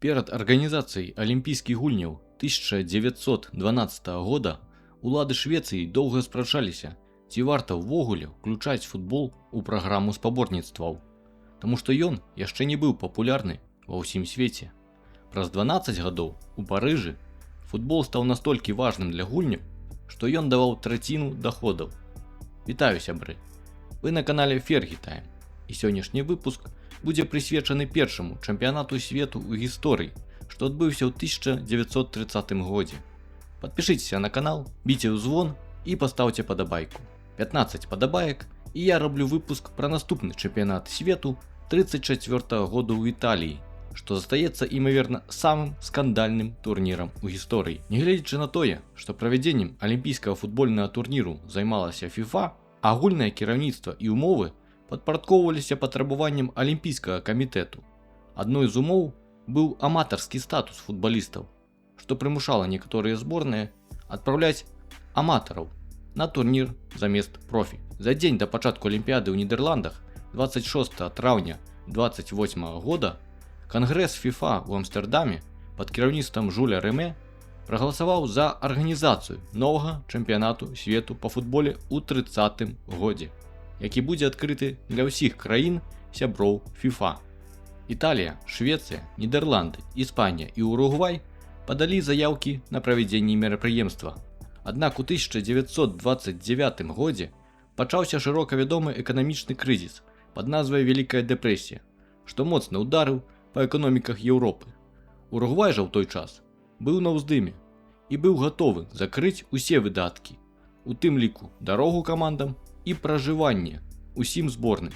Перад арганізацыяй алімпійскіх гульняў 1912 года улады Швецыі доўга спрачаліся, ці варта ўвогуле ўключаць футбол у праграму спаборніцтваў, таму што ён яшчэ не быў папулярны ва ўсім свеце. Праз 12 гадоў у Парыжы футбол стаў настолькі важным для гульняў, што ён даваў траціну даходаў. Вітаю, сябры! Вы на канале Fergie Time, і сённяшні выпуск будзе прысвечаны першаму чэмпіянату свету ў гісторыі, што адбыўся ў 1930 годзе. Падпішыцеся на канал, біце ў звон і пастаўце падабайку. 15 падабаек, і я раблю выпуск пра наступны чэмпіянат свету 34 года ў Італіі, што застаецца, імаверна, самым скандальным турнірам у гісторыі. Нягледзячы на тое, што правядзеннем алімпійскага футбольнага турніру займалася FIFA, агульнае кіраўніцтва і ўмовы падпарадкоўваліся патрабаванням алімпійскага камітэту. Адной з умоў быў аматарскі статус футбалістаў, што прымушала некаторыя зборныя адпраўляць аматараў на турнір замест профі. За дзень да пачатку алімпіяды ў Нідерландах 26 траўня 28 года Кангрэс FIFA ў Амстэрдаме пад кіраўніцтвам Жуля Рэмэ прагаласаваў за арганізацыю новага чэмпіянату свету па футболе ў 30-м годзе, які будзе адкрыты для ўсіх краін сяброў FIFA. Італія, Швецыя, Нідерланды, Іспанія і Уругвай падалі заяўкі на правядзенне мерапрыемства. Аднак у 1929 годзе пачаўся шырока вядомы эканамічны крызіс пад назвай Вялікая дэпрэсія, што моцна ўдарыў па эканоміках Еўропы. Уругвай жа ў той час быў на ўздыме і быў гатовы закрыць усе выдаткі, у тым ліку дарогу камандам і пражыванне усім зборным,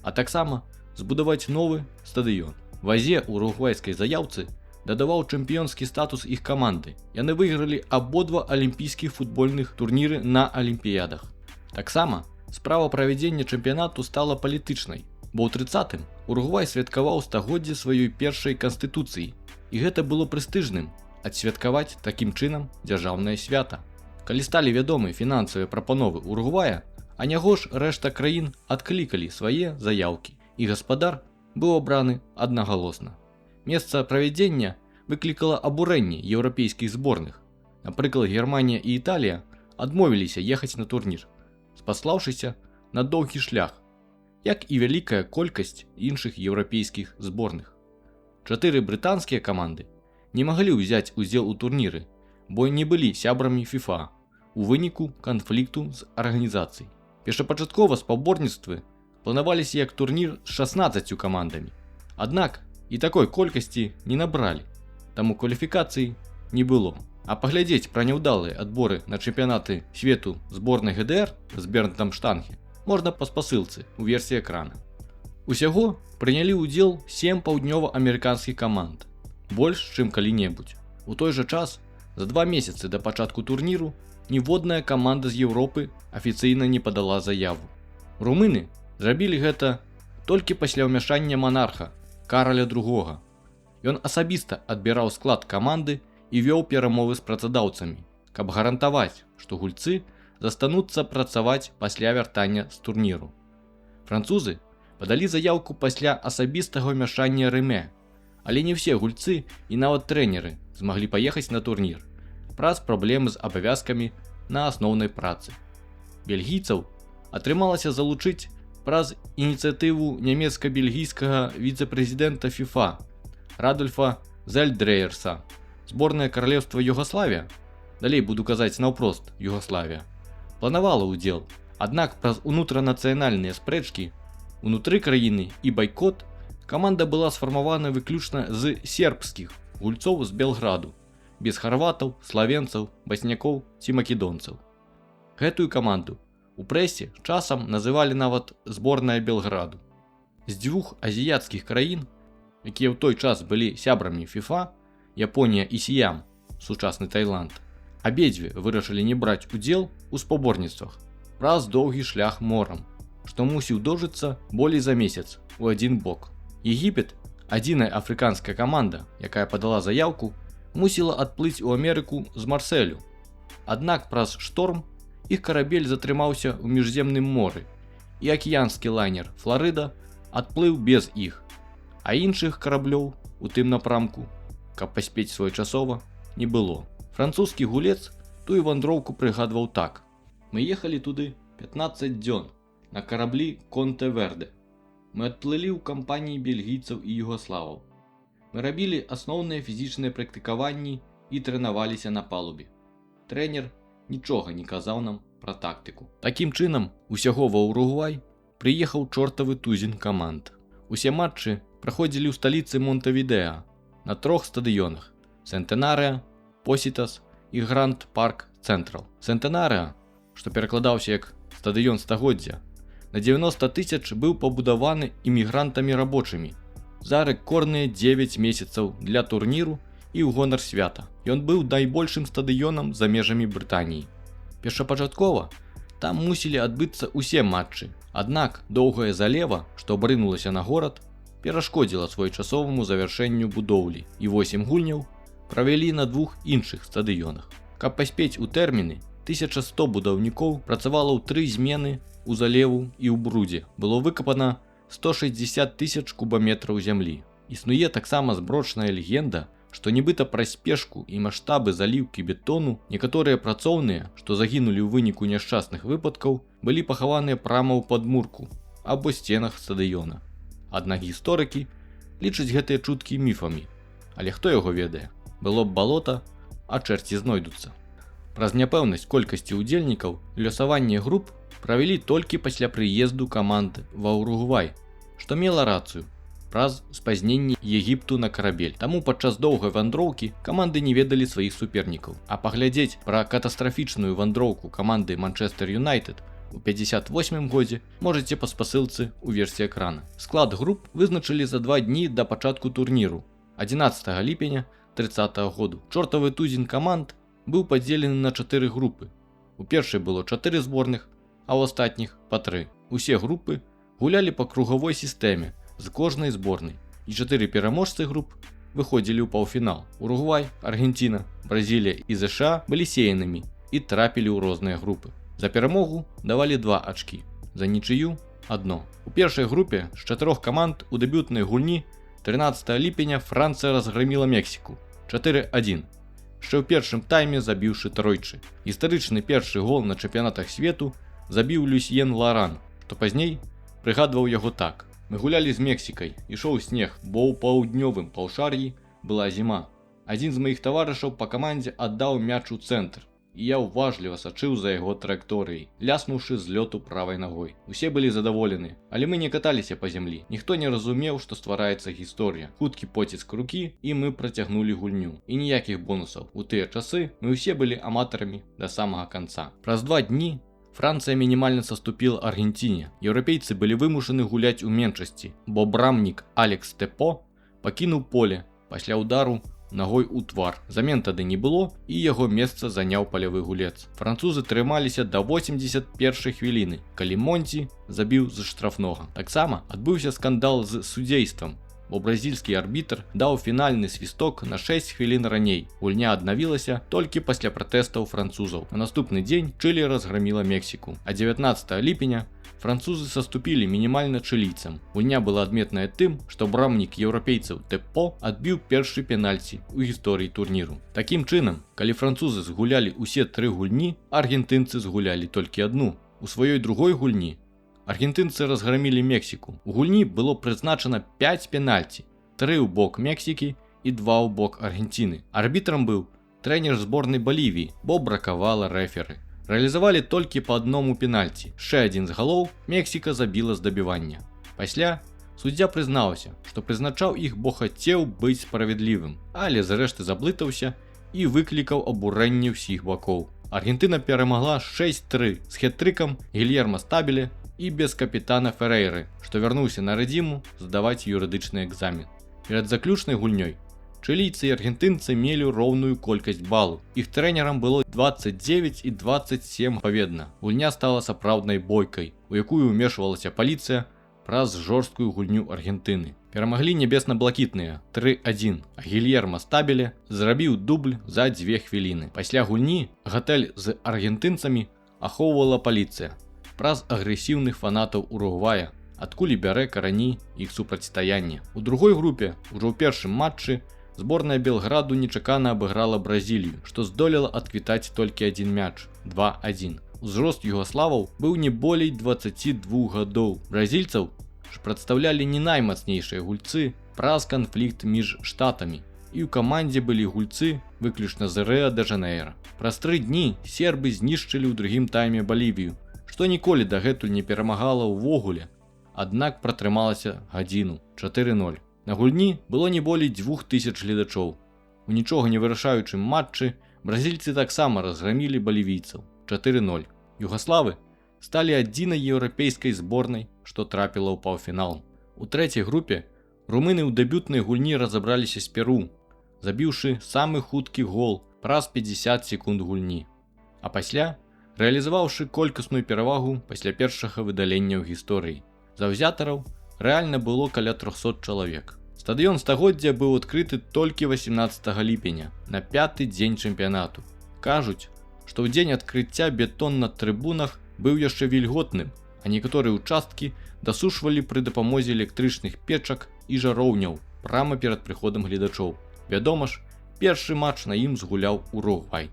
а таксама збудаваць новы стадыён. Вазе уругвайскай заяўцы дадаваў чэмпіёнскі статус іх каманды. Яны выйгралі абодва алімпійскіх футбольных турніры на алімпіядах. Таксама справа правядзення чэмпіянату стала палітычнай, бо ў 30-м Уругвай святкаваў стагоддзе сваёй першай канстытуцыі, і гэта было прэстыжным адсвяткаваць такім чынам дзяржаўнае свята. Калі сталі вядомы фінансавыя прапановы Уругвая, а няго ж рэшта краін адклікалі свае заяўкі, і гаспадар быў абраны аднагалосна. Месца правядзення выклікала абурэнне еўрапейскіх зборных. Напрыклад, Германія і Італія адмовіліся ехаць на турнір, спаслаўшыся на доўгі шлях, як і вялікая колькасць іншых еўрапейскіх зборных. 4 брытанскія каманды не маглі ўзяць удзел у турніры, бо не былі сябрамі FIFA у выніку канфлікту з арганізацыяй. Першапачаткова спаборніцтвы планаваліся як турнір з 16 камандамі. Аднак і такой колькасці не набралі, таму кваліфікацыі не было. А паглядзець пра няўдалыя адборы на чэмпіянаты свету зборнай ГДР з Бернтам Штанге можна па спасылцы ў версіі экрана. Усяго прынялі ўдзел 7 паўднёва-амерыканскіх каманд, больш, чым калі-небудзь. У той жа час, за 2 месяцы да пачатку турніру, ніводная каманда з Еўропы афіцыйна не падала заяву. Румыны зрабілі гэта толькі пасля ўмяшання манарха Караля II. Ён асабіста адбіраў склад каманды і вёў перамовы з працадаўцамі, каб гарантаваць, што гульцы застануцца працаваць пасля вяртання з турніру. Французы падалі заяўку пасля асабістага ўмяшання Рэмэ, але не ўсе гульцы і нават трэнеры змаглі паехаць на турнір праз праблемы з абавязкамі на асноўнай працы. Бельгійцаў атрымалася залучыць праз ініцыятыву нямецка-бельгійскага віцэ-прэзідэнта FIFA Радольфа Зельдрэерса. Зборная каралеўства Югаславія, далей буду казаць наўпрост Югаславія, планавала ўдзел, аднак праз унутранацыянальныя спрэчкі унутры краіны і байкот каманда была сфармавана выключна з сербскіх гульцоў з Белграду, без харватаў, славенцаў, баснякоў ці македонцаў. Гэтую каманду у прэсе часам называлі нават зборная Белграду. З 2 азіяцкіх краін, якія ў той час былі сябрамі FIFA, Японія і Сіям, сучасны Таіланд, абедзве вырашылі не браць удзел у спаборніцтвах праз доўгі шлях морам, што мусіў дожыцца болей за месяц у адзін бок. Егіпет, адзіная афрыканская каманда, якая падала заяўку, мусіла адплыць у Амерыку з Марсэлю. Аднак праз шторм іх карабель затрымаўся ў міжземным моры, і акіянскі лайнер Фларыда адплыў без іх, а іншых караблёў у тым напрамку каб паспець своечасова, не было. Французскі гулец тую вандроўку прыгадваў так: «Мы ехалі туды 15 дзён на караблі Конте-Верде. Мы адплылі ў кампаніі бельгійцаў і югаславаў. Мы рабілі асноўныя фізічныя практыкаванні і трэнаваліся на палубе. Трэнер нічога не казаў нам пра тактыку». Такім чынам, усяго ва Уругвай прыехаў чортавы тузін каманд. Усе матчы праходзілі ў сталіцы Монтевідеа на 3 стадыёнах: Сентэнарыя, Посітас і Гранд Парк Цэнтрал. Сентэнарыя, што перакладаўся як стадыён стагоддзя, на 90 000 быў пабудаваны імігрантамі рабочымі за рэкордныя 9 месяцаў для турніру і ў гонар свята. Ён быў найбольшым стадыёнам за межамі Брытаніі. Першапачаткова там мусілі адбыцца ўсе матчы, аднак доўгая залева, што абрынулася на горад, перашкодзіла своечасоваму завяршэнню будоўлі, і 8 гульняў правялі на 2 іншых стадыёнах. Каб паспець у тэрміны, 1100 будаўнікоў працавала ў 3 змены у залеву і ў брудзе. Было выкапана 160 000 кубаметраў зямлі. Існуе таксама зброчная легенда, што нібыта праз спешку і маштабы заліўкі бетону некаторыя працоўныя, што загінулі ў выніку няшчасных выпадкаў, былі пахаваныя прама ў падмурку або сценах стадыёна. Аднак гісторыкі лічаць гэтыя чуткі міфамі, але хто яго ведае? Было б балота, а чэрці знойдуцца. Праз няпэўнасць колькасці ўдзельнікаў лёсаванне груп правялі толькі пасля прыезду каманд ва Уругвай, што мела рацыю праз спазненне Егіпту на карабель. Таму падчас доўгай вандроўкі каманды не ведалі сваіх супернікаў. А паглядзець пра катастрафічную вандроўку каманды Манчестер Юнайтед у 58 годзе можаце па спасылцы ў версіі экрана. Склад груп вызначылі за 2 дні да пачатку турніру 11 ліпеня 30 году. Чортавы тузін каманд быў падзелены на 4 групы. У першай было 4 зборных, а ў астатніх па 3. Усе групы гулялі па кругавой сістэме з кожнай зборнай, і 4 пераможцы груп выходзілі ў паўфінал. Уругвай, Аргенціна, Бразілія і ЗША былі сеянымі і трапілі ў розныя групы. За перамогу давалі 2 ачкі, за нічыю – 1. У першай групе з 4 каманд у дэбютнай гульні 13 ліпеня Францыя разграміла Мексіку 4-1, яшчэ ў першым тайме забіўшы тройчы. Гістарычны першы гол на чэмпіянатах свету забіў Люсьен Ларан, што пазней прыгадваў яго так: «Мы гулялі з Мексікай, ішоў снег, бо ў паўднёвым паўшар'і была зіма. Адзін з маіх таварышаў па камандзе аддаў мяч у цэнтр, і я ўважліва сачыў за яго траекторыяй, ляснуўшы з лёту правай нагой. Усе былі задаволены, але мы не каталіся па зямлі. Ніхто не разумеў, што ствараецца гісторыя. Хуткі поціск рукі, і мы працягнулі гульню. І ніякіх бонусаў. У тыя часы мы ўсе былі аматарамі да самага канца». Праз 2 дні Францыя мінімальна саступіла Аргенціне. Еўрапейцы былі вымушаны гуляць у меншасці, бо брамнік Алекс Тепо пакінуў поле пасля ўдару нагой у твар. Замен тады не было, і яго месца заняў палявы гулец. Французы трымаліся да 81 хвіліны, калі Монці забіў з штрафнога. Таксама адбыўся скандал з судзействам, бо бразільскі арбітр даў фінальны свісток на 6 хвілін раней. Гульня аднавілася толькі пасля пратэстаў французаў. На наступны дзень Чылі разграміла Мексіку, а 19 ліпеня французы саступілі мінімальна чылійцам. Гульня была адметная тым, што брамнік еўрапейцаў Тепо адбіў першы пенальці ў гісторыі турніру. Такім чынам, калі французы згулялі ўсе 3 гульні, аргентынцы згулялі толькі адну. У сваёй другой гульні аргентынцы разграмілі Мексіку. У гульні было прызначана 5 пенальці, 3 ў бок Мексікі і 2 ў бок Аргенціны. Арбітрам быў трэнер зборнай Балівіі, бо бракавала рэферы. Рэалізавалі толькі па адному пенальці. Яшчэ адзін з галоў Мексіка забіла з дабівання. Пасля суддзя прызнаўся, што прызначаў іх, бо хацеў быць справядлівым, але зрэшты заблытаўся і выклікаў абурэнне ўсіх бакоў. Аргентына перамагла 6-3 з хет-трыкам Гільерма Стабеле і без капітана Ферейры, што вярнуўся на радзіму здаваць юрыдычны экзамен. Перад заключнай гульнёй чылійцы і аргентынцы мелі роўную колькасць балу. Іх трэнерам было 29 і 27 паведна. Гульня стала сапраўднай бойкай, у якую ўмешвалася паліцыя праз жорсткую гульню Аргентыны. Перамаглі небесна-блакітныя 3-1, а Гільерма Стабеле зрабіў дубль за 2 хвіліны. Пасля гульні гатэль з аргентынцамі ахоўвала паліцыя праз агрэсіўных фанатаў Уругвая, адкуль і бярэ карані іх супрацьстаяння. У другой групе, ужо ў першым матчы, Зборная Белграду нечакана абыграла Бразілію, што здолела адквітаць толькі адзін мяч 2-1. Узрост югаславаў быў не болей 22 гадоў. Бразільцаў ж прадстаўлялі не наймацнейшыя гульцы праз канфлікт між штатамі, і ў камандзе былі гульцы выключна з Рыа-дэ-Жанейра. Праз 3 дні сербы знішчылі ў другім тайме Балівію, што ніколі дагэтуль не перамагала ўвогуле, аднак пратрымалася гадзіну 4-0. На гульні было не болей 2000 гледачоў. У нічога не вырашаючым матчы бразільцы таксама разграмілі балівійцаў 4-0. Югаславы сталі адзінай еўрапейскай зборнай, што трапіла ў паўфінал. У трэцяй групе румыны ў дэбютнай гульні разабраліся з Перу, забіўшы самы хуткі гол праз 50 секунд гульні, а пасля рэалізаваўшы колькасную перавагу пасля першага выдалення ў гісторыі. Заўзятараў рэальна было каля 300 чалавек. Стадыён стагоддзя быў адкрыты толькі 18 ліпеня, на 5-й дзень чэмпіянату. Кажуць, што ў дзень адкрыцця бетон на трыбунах быў яшчэ вільготным, а некаторыя ўчасткі дасушвалі пры дапамозе электрычных печак і жароўняў прама перад прыходам гледачоў. Вядома ж, першы матч на ім згуляў Уругвай.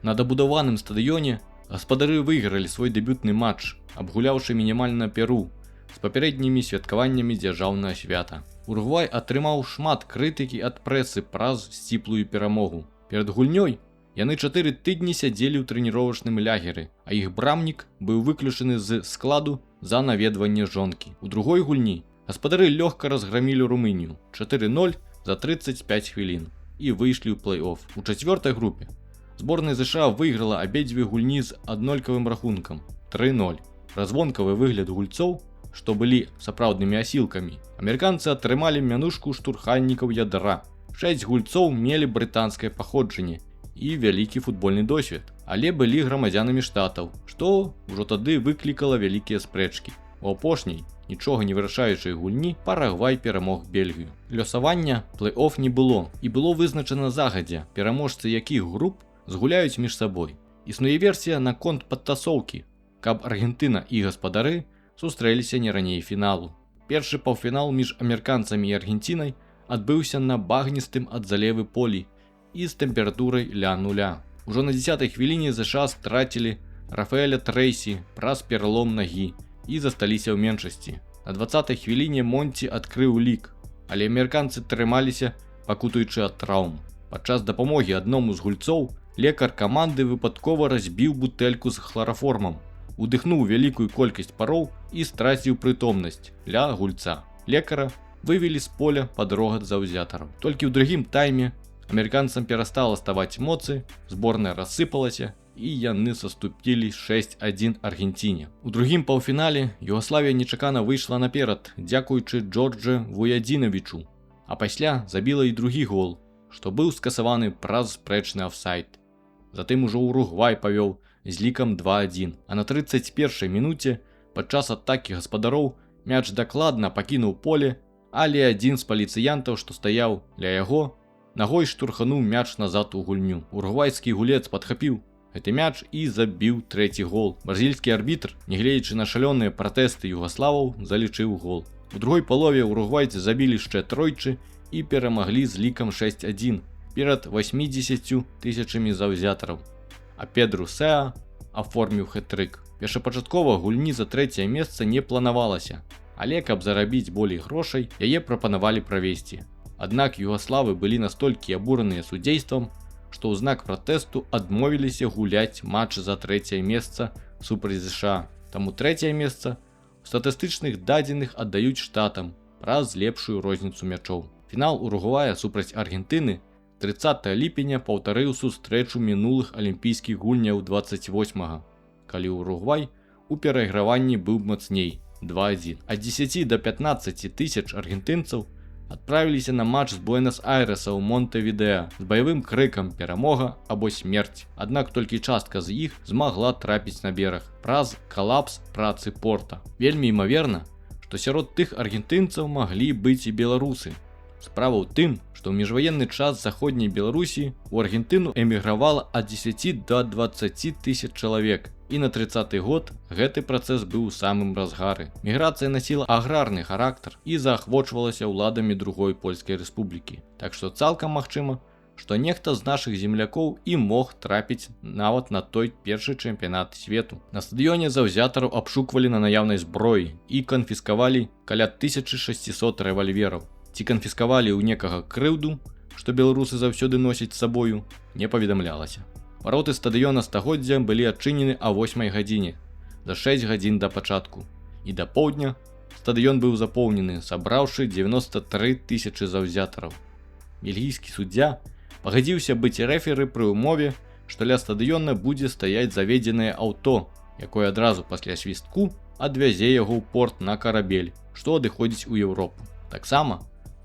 На дабудаваным стадыёне гаспадары выйгралі свой дэбютны матч, абгуляўшы мінімальна Перу з папярэднімі святкаваннямі дзяржаўнага свята. Уругвай атрымаў шмат крытыкі ад прэсы праз сціплую перамогу. Перад гульнёй яны 4 тыдні сядзелі ў трэніровачным лягеры, а іх брамнік быў выключаны з складу за наведванне жонкі. У другой гульні гаспадары лёгка разграмілі Румынію 4-0 за 35 хвілін і выйшлі ў плэй-офф. У чацвёртай групе зборная ЗША выйграла абедзве гульні з аднолькавым рахункам 3-0. Развонкавы выгляд гульцоў, што былі сапраўднымі асілкамі, амерыканцы атрымалі мянушку штурхальнікаў ядра. 6 гульцоў мелі брытанскае паходжанне і вялікі футбольны досвед, але былі грамадзянамі штатаў, што ўжо тады выклікала вялікія спрэчкі. У апошняй, нічога не вырашаючай гульні, Парагвай перамог Бельгію. Лёсавання плэй-офф не было, і было вызначана загадзя, пераможцы якіх груп згуляюць між сабой. Існуе версія наконт падтасоўкі, каб Аргентына і гаспадары сустрэліся не раней фіналу. Першы паўфінал між амерыканцамі і Аргенцінай адбыўся на багністым ад залевы полі і з тэмпературай ля нуля. Ужо на 10-й хвіліне ЗША страцілі Рафаэля Трэйсі праз пералом нагі і засталіся ў меншасці. На 20-й хвіліне Монці адкрыў лік, але амерыканцы трымаліся, пакутуючы ад траўм. Падчас дапамогі адному з гульцоў лекар каманды выпадкова разбіў бутэльку з хлараформам, удыхнуў вялікую колькасць пароў і страціў прытомнасць ля гульца. Лекара вывелі з поля пад рогат заўзятараў. Толькі ў другім тайме амерыканцам перастала ставаць моцы, зборная рассыпалася і яны саступілі 6-1 Аргенціне. У другім паўфінале Югаславія нечакана выйшла наперад, дзякуючы Джорджа Вуядзінавічу, а пасля забіла і другі гол, што быў скасаваны праз спрэчны афсайд. Затым ужо Уругвай павёў з лікам 2-1, а на 31-й мінуце падчас атакі гаспадароў мяч дакладна пакінуў поле, але адзін з паліцыянтаў, што стаяў ля яго, нагой штурхануў мяч назад у гульню. Уругвайскі гулец падхапіў гэты мяч і забіў трэці гол. Бразільскі арбітр, нягледзячы на шалёныя пратэсты югаславаў, залічыў гол. У другой палове уругвайцы забілі яшчэ тройчы і перамаглі з лікам 6-1 перад 80 000 заўзятараў. А Педру Сеа аформіў хэт-трык. Першапачаткова гульні за трэцяе месца не планавалася, але каб зарабіць болей грошай, яе прапанавалі правесці. Аднак югаславы былі настолькі абураныя судзействам, што ў знак пратэсту адмовіліся гуляць матч за трэцяе месца супраць ЗША. Таму трэцяе месца у статыстычных дадзеных аддаюць штатам праз лепшую розніцу мячоў. Фінал Уругвая супраць Аргентыны 30 ліпеня паўтарыў сустрэчу мінулых алімпійскіх гульняў 28-га, калі Уругвай у перайграванні быў мацней 2-1. Ад 10 до 15 тысяч аргентынцаў адправіліся на матч з Буэнос-Айрэса ў Монтэвідэа з баявым крыкам «Перамога або смерць». Аднак толькі частка з іх змагла трапіць на бераг праз калапс працы порта. Вельмі імаверна, што сярод тых аргентынцаў маглі быць і беларусы. Справа ў тым, што ў міжваенны час з заходняй Беларусі у Аргентыну эмігравала ад 10 до 20 тысяч чалавек. І на 30-й год гэты працэс быў у самым разгары. Міграцыя насіла аграрны характар і заахвочвалася ўладамі другой польскай рэспублікі. Так што цалкам магчыма, што нехта з нашых землякоў і мог трапіць нават на той першы чэмпіянат свету. На стадыёне заўзятараў абшуквалі на наяўнасць зброі і канфіскавалі каля 1600 рэвальвераў. Ці канфіскавалі ў некага крыўду, што беларусы заўсёды носяць з сабою, не паведамлялася. Вароты стадыёна стагоддзя былі адчынены а 8 гадзіне, за 6 гадзін да пачатку. І да поўдня стадыён быў запоўнены, сабраўшы 93 тысячы заўзятараў. Бельгійскі суддзя пагадзіўся быць рэферы пры ўмове, што ля стадыёна будзе стаяць заведзенае аўто, якое адразу пасля свістку адвязе яго ў порт на карабель, што адыходзіць у Еўропу. Таксама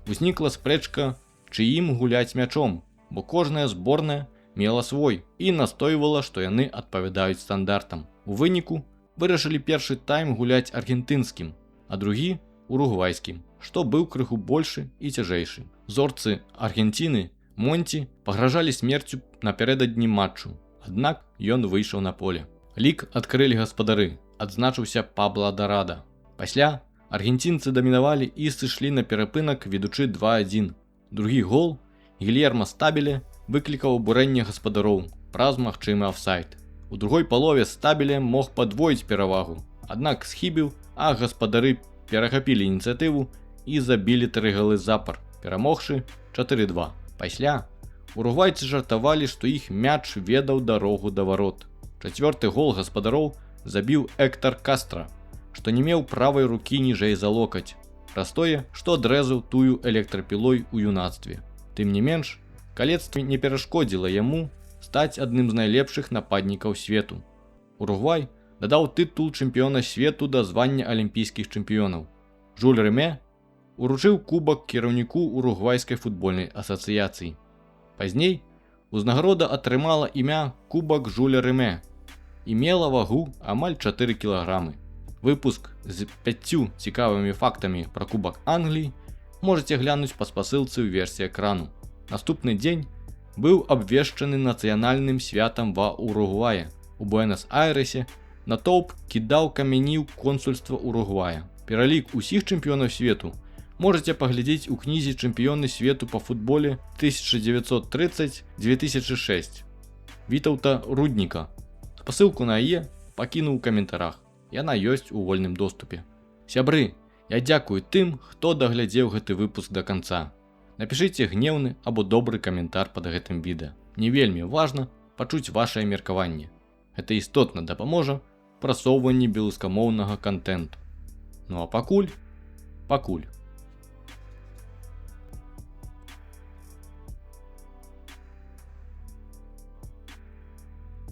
узнікла спрэчка, чыім гуляць мячом, бо кожная зборная мела свой і настойвала, што яны адпавядаюць стандартам. У выніку вырашылі першы тайм гуляць аргентынскім, а другі уругвайскім, што быў крыху большы і цяжэйшы. Зорцы Аргенціны Монці пагражалі смерцю напярэдадні матчу, аднак ён выйшаў на поле. Лік адкрылі гаспадары, адзначыўся Пабло Дорадо. Пасля аргенцінцы дамінавалі і сышлі на перапынак, ведучы 2-1. Другі гол Гільермо Стабеле выклікаў абурэнне гаспадароў праз магчымы афсайд. У другой палове Стабеле мог падвоіць перавагу, аднак схібіў, а гаспадары перахапілі ініцыятыву і забілі 3 галы запар, перамогшы 4-2. Пасля уругвайцы жартавалі, што іх мяч ведаў дарогу да варот. Чацвёрты гол гаспадароў забіў Эктар Кастра, што не меў правай рукі ніжэй за локаць, праз тое, што адрэзаў тую электрапілой у юнацтве. Тым не менш, калецтва не перашкодзіла яму стаць адным з найлепшых нападнікаў свету. Уругвай дадаў тытул чэмпіёна свету да звання алімпійскіх чэмпіёнаў. Жюль Рымэ уручыў кубак кіраўніку Уругвайскай футбольнай асацыяцыі. Пазней узнагарода атрымала імя Кубак Жюля Рымэ і мела вагу амаль 4 кілаграмы. Выпуск з 5 цікавымі фактамі пра Кубак Англіі можаце глянуць па спасылцы ў версіі экрану. Наступны дзень быў абвешчаны нацыянальным святам ва Уругвае. У Буэнас-Айрэсе натоўп кідаў камяні ў консульства Уругвая. Пералік усіх чэмпіёнаў свету можаце паглядзець у кнізе «Чэмпіёны свету па футболе 1930-2006» Вітаўта Рудніка. Спасылку на яе пакінуў у каментарах. Яна ёсць у вольным доступе. Сябры, я дзякую тым, хто даглядзеў гэты выпуск да канца. Напішыце гнеўны або добры каментар пад гэтым відэа. Не вельмі важна пачуць вашае меркаванне. Гэта істотна дапаможа прасоўванні беларускамоўнага кантэнту. Ну а пакуль.